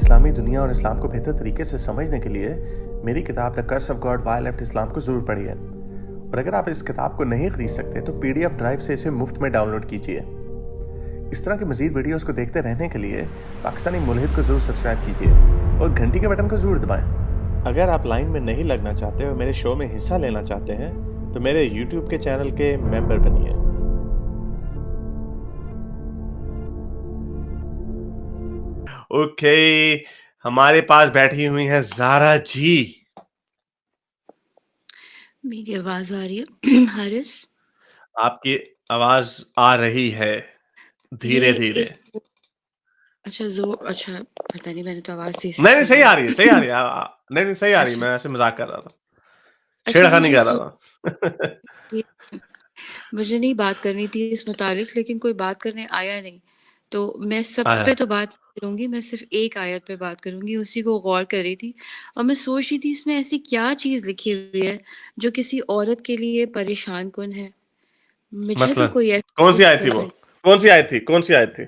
इस्लामी दुनिया और इस्लाम को बेहतर तरीके से समझने के लिए मेरी किताब the curse of God why left Islam को ज़रूर पढ़िए। और अगर आप इस किताब को नहीं खरीद सकते तो पीडीएफ ड्राइव से इसे मुफ्त में डाउनलोड कीजिए। इस तरह के मज़ीद वीडियोस को देखते रहने के लिए पाकिस्तानी मुल्हिद को ज़रूर सब्सक्राइब कीजिए और घंटी के बटन को ज़रूर दबाएं। अगर आप लाइन में नहीं लगना चाहते और मेरे शो में हिस्सा लेना चाहते हैं तो मेरे यूट्यूब के चैनल के मेंबर बनिए। ओके, हमारे पास बैठी हुई है ज़ारा जी। मेरी आवाज आ रही है हारिस? आपकी आवाज आ रही है धीरे ये धीरे। एक अच्छा पता नहीं, मैंने तो आवाज तेज नहीं नहीं, कर सही दी। आ रही है, सही आ रही है। नहीं नहीं, सही आ रही है। अच्छा मैं ऐसे मजाक कर रहा था, अच्छा छेड़खानी मुझे कर सो रहा था। ये मुझे नहीं बात करनी थी इस मुतालिक, लेकिन कोई बात करने आया नहीं, तो मैं सब आया पे तो बात नहीं करूंगी। मैं सिर्फ एक आयत पे बात करूंगी, उसी को गौर कर रही थी। और मैं सोच रही थी इसमें ऐसी क्या चीज लिखी हुई है जो किसी औरत के लिए परेशान कुन है। मुझे तो मसलन कोई ऐसी कौन सी चीज आयत थी वो? नजर कौन सी आयत थी? कौन सी आयत थी?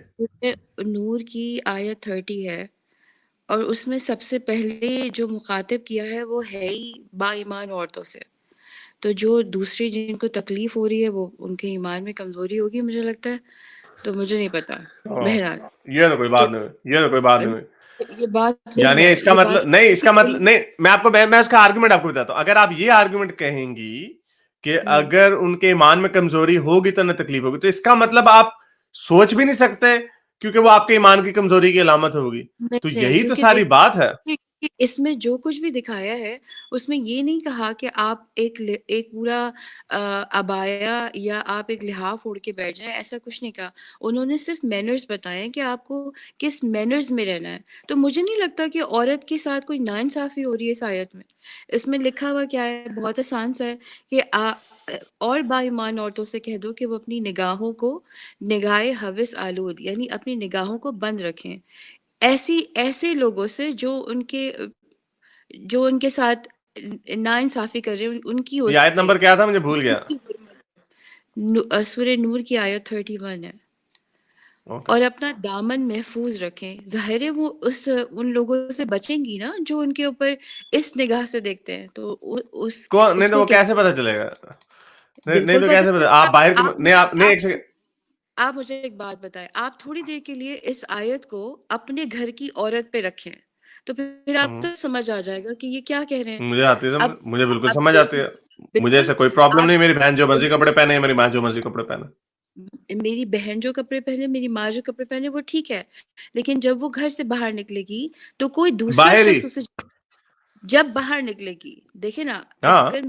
नूर की आयत 30 है, और उसमें सबसे पहले जो मुखातिब किया है वो है ही बाईमान औरतों से। तो जो दूसरी जिनको तकलीफ हो रही है वो उनके ईमान में कमजोरी होगी, मुझे लगता है। तो मुझे नहीं पता। हाँ, बहरहाल, ये तो कोई तो बात नहीं हुई, ये तो कोई बात नहीं हुई। ये बात फिर यानी है, इसका ये बात मतलब नहीं, इसका फिर मतलब नहीं। मैं उसका आर्गुमेंट आपको बताता हूँ। अगर आप ये आर्गुमेंट कहेंगी कि हम्म, अगर उनके ईमान में कमजोरी होगी तो न तकलीफ होगी, तो इसका मतलब आप सोच भी नहीं सकते, क्योंकि वो आपके ईमान की कमजोरी की अलामत होगी। नहीं तो नहीं, यही तो क्योंकि सारी बात है। कि इसमें जो कुछ भी दिखाया है उसमें ये नहीं कहा कि आप एक पूरा अबाया या आप एक लिहाफ ओढ़ के बैठ जाएं, ऐसा कुछ नहीं कहा। उन्होंने सिर्फ मैनर्स बताए कि आपको किस मैनर्स में रहना है। तो मुझे नहीं लगता कि औरत के साथ कोई नाइंसाफी हो रही है इस आयत में। इसमें लिखा हुआ क्या है, बहुत आसान सा है कि और बाईमान औरतों से कह दो कि वो अपनी निगाहों को निगाहे हविस आलूद, यानी अपनी निगाहों को बंद रखें ऐसी ऐसे लोगों से जो उनके साथ नाइंसाफी कर रहे हैं, उनकी ये उस आयत पे नंबर क्या था? मुझे भूल गया। उनकी सूरह नूर की आयत 31 है। ओके। और अपना दामन महफूज रखें। जाहिर है वो उन लोगों से बचेंगी ना जो उनके ऊपर इस निगाह से देखते हैं, तो कौन? नहीं तो उसको वो कैसे कहते पता चलेगा? नहीं नहीं, बिल्कुल तो पता कैसे पता? आप चलेगा। बाहर के आप नहीं, मुझे आप नहीं, आप एक सेकंड। आप मुझे एक बात बताएं, आप थोड़ी देर के लिए इस आयत को अपने घर की औरत पे रखें, तो फिर आपको समझ आ जाएगा कि ये क्या कह रहे हैं। मुझे आती है समझ, अब मुझे बिल्कुल अब समझ आती देखिए, है। मुझे बिल्कुल ऐसे कोई प्रॉब्लम नहीं। आप मेरी बहन जो मर्जी कपड़े बिल्कुल पहने, मेरी माँ जो मर्जी कपड़े पहने। मेरी बहन जो कपड़े पहने, मेरी माँ जो कपड़े पहने, वो ठीक है। लेकिन जब वो घर से बाहर निकलेगी तो कोई दूसरा बाहर ही। शख्स उसे, जब बाहर निकलेगी, देखे ना, हाँ। अगर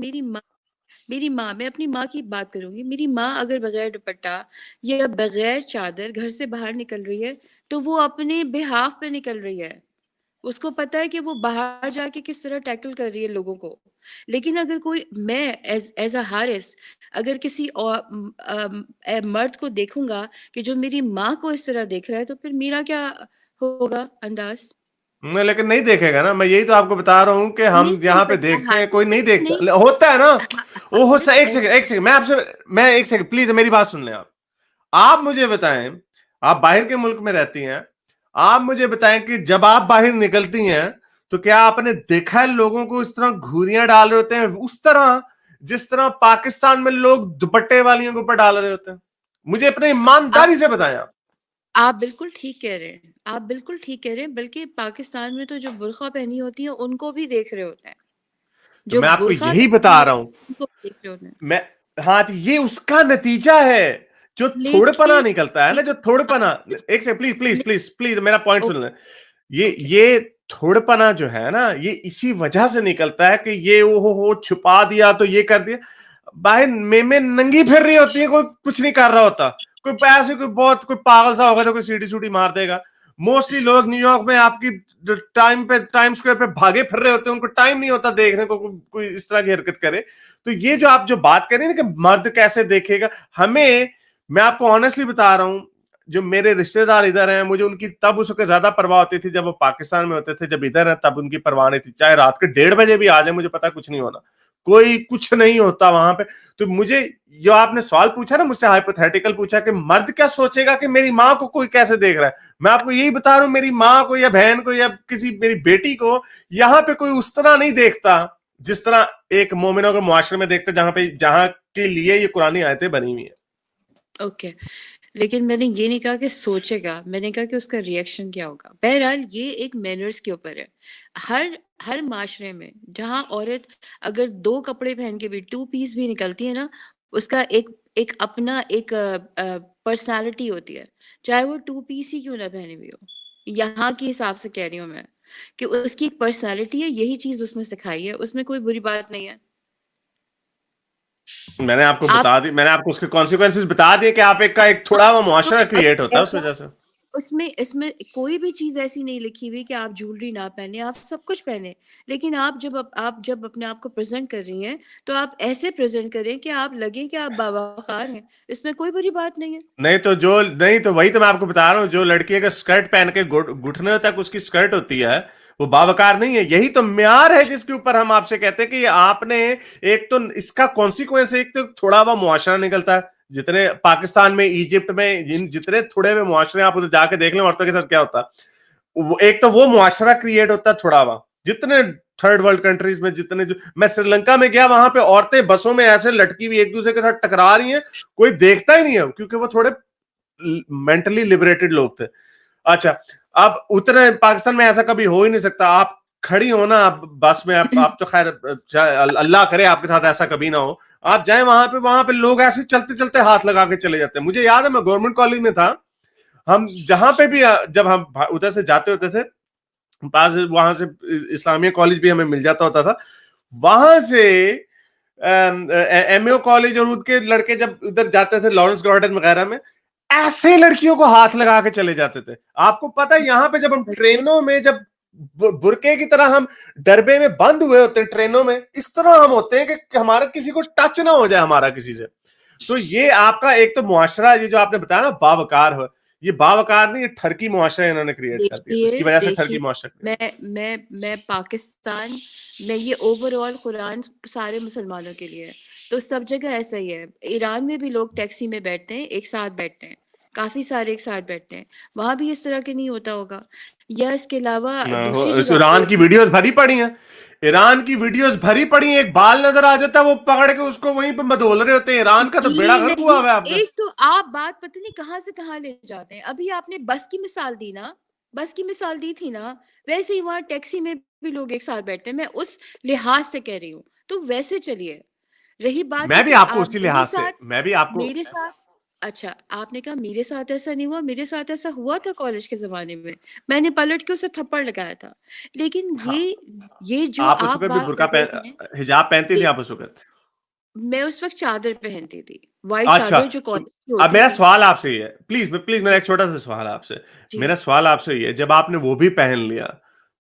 मेरी माँ, मैं अपनी माँ की बात करूंगी, मेरी माँ अगर बगैर दुपट्टा या बगैर चादर घर से बाहर निकल रही है तो वो अपने बिहाफ पे निकल रही है। उसको पता है कि वो बाहर जाके किस तरह टैकल कर रही है लोगों को। लेकिन अगर कोई, मैं एज एज अ हारिस, अगर किसी और मर्द को देखूंगा कि जो मेरी माँ को इस तरह देख रहा है, तो फिर मेरा क्या होगा अंदाज? मैं लेकिन नहीं देखेगा ना। मैं यही तो आपको बता रहा हूं कि नहीं हम देख यहाँ पे सकता देखते हैं, कोई हारिस, नहीं ऐसे देखता। नहीं। होता है ना। ओहो हारिस एक सेकंड, ऐसे एक सेकंड, मैं एक सेकंड प्लीज, मेरी बात सुन लें। आप मुझे बताएं, आप बाहर के मुल्क में रहती हैं, आप मुझे बताएं कि जब आप बाहर निकलती हैं तो क्या आपने देखा है लोगों को इस तरह घूरियां डाल रहे होते हैं, उस तरह जिस तरह पाकिस्तान में लोग दुपट्टे वालियों के ऊपर डाल रहे होते हैं? मुझे अपने ईमानदारी आप से बताएं आप। आप बिल्कुल ठीक कह रहे हैं, आप बिल्कुल ठीक कह रहे हैं। बल्कि पाकिस्तान में तो जो बुर्का पहनी होती है उनको भी देख रहे होते हैं। तो जो मैं आपको बुर्का यही पहनी बता रहा हूं। होती है उनको भी देख रहे होते हैं। मैं हाँ, तो ये उसका नतीजा है जो थोड़ेपना लेकिन निकलता है ना, जो थोड़ेपना। हारिस, एक से प्लीज प्लीज ले- प्लीज प्लीज मेरा पॉइंट सुन ओके लें। ये ओके ये थोड़ेपना जो है ना, ये इसी वजह से निकलता है कि ये वो हो छुपा दिया तो ये कर दिया। बाहर मेमे नंगी फिर रही होती है, कोई कुछ नहीं कर रहा होता। कोई ऐसे कोई बहुत कोई पागल सा होगा तो कोई सीटी सूटी मार देगा। मोस्टली लोग न्यूयॉर्क में आपकी टाइम स्क्वायर पे भागे फिर रहे होते हैं, उनको टाइम नहीं होता देखने को कोई इस तरह की हरकत करे। तो ये जो आप जो बात करें ना कि मर्द कैसे देखेगा हमें, मैं आपको ऑनेस्टली बता रहा हूं, जो मेरे रिश्तेदार इधर हैं, मुझे उनकी तब उसके ज्यादा परवाह होती थी जब वो पाकिस्तान में होते थे। जब इधर है तब उनकी परवाह नहीं थी, चाहे रात के 1:30 बजे भी आ जाए, मुझे पता कुछ नहीं होना। कोई कुछ नहीं होता वहां पे। तो मुझे जो आपने सवाल पूछा ना मुझसे, हाइपोथेटिकल पूछा कि मर्द क्या सोचेगा कि मेरी माँ को कोई कैसे देख रहा है, मैं आपको यही बता रहा हूं, मेरी माँ को या बहन को या किसी मेरी बेटी को यहाँ पे कोई उस तरह नहीं देखता जिस तरह एक मोमिनों के मुआशरे में देखते, जहां के लिए ये कुरानी आयतें बनी हुई है। ओके, लेकिन मैंने ये नहीं कहा कि सोचेगा, मैंने कहा कि उसका रिएक्शन क्या होगा। बहरहाल ये एक मैनर्स के ऊपर है। हर हर माशरे में जहाँ औरत अगर 2 कपड़े पहन के भी 2 पीस भी निकलती है ना, उसका एक एक अपना एक पर्सनैलिटी होती है, चाहे वो 2 पीस ही क्यों ना पहनी हुई हो। यहाँ के हिसाब से कह रही हूँ मैं कि उसकी एक पर्सनैलिटी है, यही चीज़ उसमें सिखाई है, उसमें कोई बुरी बात नहीं है। मैंने आपको आप बता दी, मैंने आपको उसके कॉन्सिक्वेंसेस बता दिए कि आप एक का एक थोड़ा वो तो मुआशरा क्रिएट होता है उस ऐसा वजह से। उसमें इसमें कोई भी चीज़ ऐसी नहीं लिखी हुई कि आप ज्वेलरी ना पहने, आप सब कुछ पहने। लेकिन आप जब अपने आप को प्रेज़ेंट कर रही हैं, तो आप ऐसे प्रेज़ेंट करें कि आप लगे कि आप बावक़ार हैं। इसमें कोई बुरी बात नहीं है। नहीं तो वही तो मैं आपको बता रहा हूँ, जो लड़की अगर स्कर्ट पहन के घुटने तक उसकी स्कर्ट होती है वो बावकार नहीं है। यही तो म्यार है जिसके ऊपर हम आपसे कहते हैं कि आपने एक तो इसका कॉन्सिक्वेंस, एक तो थोड़ा हुआ मुआशरा निकलता है। जितने पाकिस्तान में, इजिप्ट में, जितने थोड़े हुए मुआशरे आप उधर जाके देख लें औरतों के साथ क्या होता है, एक तो वो मुआशरा क्रिएट होता है थोड़ा हुआ। जितने थर्ड वर्ल्ड कंट्रीज में, जितने जो मैं श्रीलंका में गया, वहां पे औरतें बसों में ऐसे लटकी हुई एक दूसरे के साथ टकरा रही हैं, कोई देखता ही नहीं है क्योंकि वो थोड़े मेंटली लिबरेटेड लोग थे। अच्छा, अब उतने पाकिस्तान में ऐसा कभी हो ही नहीं सकता। आप खड़ी हो ना, आप बस में, आप तो खैर अल्लाह करे आपके साथ ऐसा कभी ना हो। आप जाए वहां पे लोग ऐसे चलते चलते हाथ लगा के चले जाते हैं। मुझे याद है मैं गवर्नमेंट कॉलेज में था, हम जहां पे भी जब हम उधर से जाते होते थे पास, वहां से इस्लामिया कॉलेज भी हमें मिल जाता होता था। वहां से एमएओ कॉलेज और उनके लड़के जब उधर जाते थे लॉरेंस गार्डन वगैरह में, ऐसे लड़कियों को हाथ लगा के चले जाते थे। आपको पता है यहाँ पे जब हम ट्रेनों में, जब बुरके की तरह हम डरबे में बंद हुए होते हैं ट्रेनों में, इस तरह हम होते हैं कि हमारा किसी को टच ना हो जाए हमारा किसी से। तो ये आपका एक तो मुआशरा, ये जो आपने बताया ना बावकार हो, ये बावकार नहीं, ये ठरकी मुआशरा इन्होंने क्रिएट कर दिया, उसकी वजह से ठरकी देखिए, मुआशरा। मैं पाकिस्तान में, ये ओवरऑल कुरान सारे मुसलमानों के लिए है, तो सब जगह ऐसा ही है। ईरान में भी लोग टैक्सी में बैठते हैं, एक साथ बैठते हैं, काफी सारे एक साथ बैठते हैं, वहां भी इस तरह के नहीं होता होगा। या इसके अलावा दूसरी जगह ईरान पे की वीडियोस भरी पड़ी हैं, ईरान की वीडियोस भरी पड़ी हैं, एक बाल नजर आ जाता है वो पकड़ के उसको वहीं पे मधोल रहे होते हैं। ईरान का तो बेड़ा जी गर्क हुआ नहीं, हुआ है आपका। एक तो आप बात पता नहीं कहाँ से कहाँ ले जाते हैं। अभी आपने बस की मिसाल दी ना, बस की मिसाल दी थी ना, वैसे ही वहां टैक्सी में भी लोग एक साथ बैठते हैं। मैं उस लिहाज से कह रही हूँ, तो वैसे चलिए। रही बात है मैं भी कि आपको आप उसी लिहाज से, मैं भी आपको, मेरे साथ अच्छा, आपने कहा मेरे साथ ऐसा नहीं हुआ, मेरे साथ ऐसा हुआ था कॉलेज के ज़माने में। मैंने पलट के उसे थप्पड़ लगाया था। लेकिन हाँ, ये जो आप उस आप वक्त भी बात बुर्का कर रहे हैं, हिजाब पहनती थी दे आप उस वक्त? मैं उस वक़्त चादर पहनती थी, व्हाइट अच्छा, चादर जो तो कॉलेज की अब होती मेरा थी। सवाल आपसे ये है, प्लीज मेरा जी, एक छोटा सा सवाल आपसे, जी। मेरा सवाल आपसे ये है, जब आपने वो भी पहन लिया,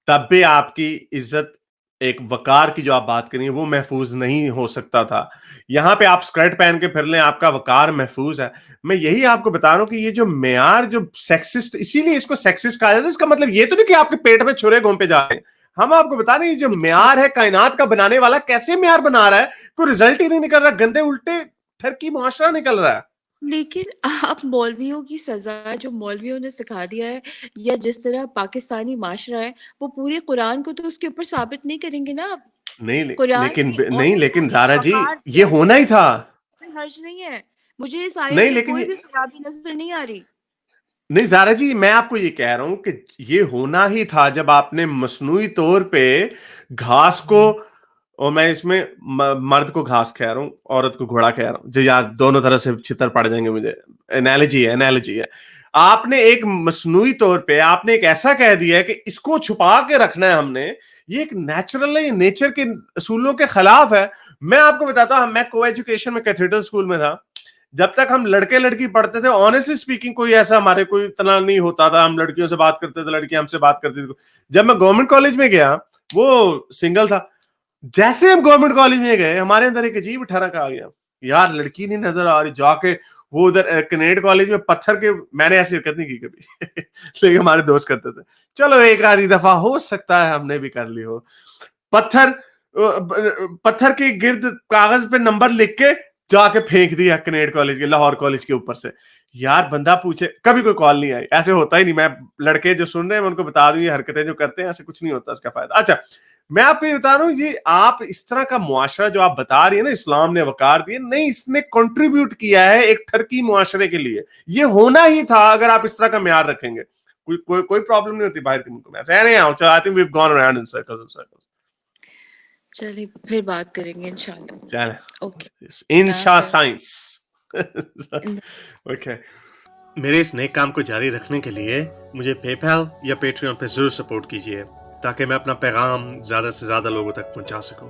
तब भी आपकी इज्जत, एक वकार की जो आप बात करें, वो महफूज नहीं हो सकता था। यहाँ पे आप स्कर्ट पहन के फिर लें, आपका वकार महफूज है। मैं यही आपको बता रहा हूं कि ये जो मेयार, जो सेक्सिस्ट, इसीलिए इसको सेक्सिस्ट कहा जाता है। इसका मतलब ये तो नहीं कि आपके पेट में छुरे घोंपे जा रहे हैं। हम आपको बता रहे हैं जो देखिए, म्यार है कायनात का बनाने वाला, कैसे म्यार बना रहा है, कोई रिजल्ट ही नहीं निकल रहा, गंदे उल्टे ठरकी मुआशरा निकल रहा है। लेकिन आप मौलवियों की सज़ा जो मौलवियों ने सिखा दिया है, या जिस तरह पाकिस्तानी माशरा है, वो पूरे कुरान को तो उसके ऊपर साबित नहीं करेंगे ना आप। नहीं कुरान में नहीं, औरत को लेकिन एक जारा जी, वक़ार ये दिया होना गया ही है, था। कोई हर्ज नहीं है। मुझे इस आयत नहीं में लेकिन कोई ये, भी खराबी नज़र नहीं आ रही। नहीं जारा जी, मैं आपको ये कह रहा हूं कि ये होना ही था जब आपने मसनूई तौर पे घास को, और मैं इसमें मर्द को घास कह रहा हूं, औरत को घोड़ा कह रहा हूं, जो यार दोनों तरह से छितर पड़ जाएंगे मुझे, एनालॉजी है। आपने एक मसनूई तौर पे आपने एक ऐसा कह दिया है कि इसको छुपा के रखना है हमने, ये एक नेचुरल है, ये नेचर के असूलों के खिलाफ है। मैं आपको बताता हूं, मैं को एजुकेशन में कैथेड्रल स्कूल में था। जब तक हम लड़के लड़की पढ़ते थे, ऑनेस्टली स्पीकिंग कोई ऐसा हमारे कोई इतना नहीं होता था, हम लड़कियों से बात करते थे, लड़कियां हमसे बात करती थी। जब मैं गवर्नमेंट कॉलेज में गया, वो सिंगल था, जैसे हम गवर्नमेंट कॉलेज में गए, हमारे अंदर एक अजीब ठरक आ गया, यार लड़की नहीं नजर आ रही। जाके वो उधर कनेड कॉलेज में पत्थर के, मैंने ऐसी हरकत नहीं की कभी लेकिन हमारे दोस्त करते थे, चलो एक आधी दफा हो सकता है हमने भी कर ली हो, पत्थर पत्थर के गिर्द कागज पे नंबर लिख के जाके फेंक दिया कनेड कॉलेज के, लाहौर कॉलेज के ऊपर से। यार बंदा पूछे, कभी कोई कॉल नहीं आई, ऐसे होता ही नहीं। मैं लड़के जो सुन रहे हैं मैं उनको बता दूं ये हरकतें जो करते हैं ऐसे कुछ नहीं होता, इसका फायदा। अच्छा, मैं आपको ये बता रहा हूँ, ये आप इस तरह का मुआशरा जो आप बता रही है ना, इस्लाम ने वकार दिए, नहीं, इसने कंट्रीब्यूट किया है एक टर्की मुआशरे के लिए। ये होना ही था अगर आप इस तरह का म्यार रखेंगे। कोई प्रॉब्लम नहीं होती बाहर के मुल्कों में। ऐसे नहीं आओ, I think we have gone around in circles and circles. चलिए फिर बात करेंगे इंशाल्लाह। चले, ओके। इंशा फिर साइंस। ओके, मेरे इस नए काम को जारी रखने के लिए मुझे पेपैल या पेट्रियन पे जरूर सपोर्ट कीजिए, ताकि मैं अपना पैगाम ज्यादा से ज्यादा लोगों तक पहुंचा सकूं।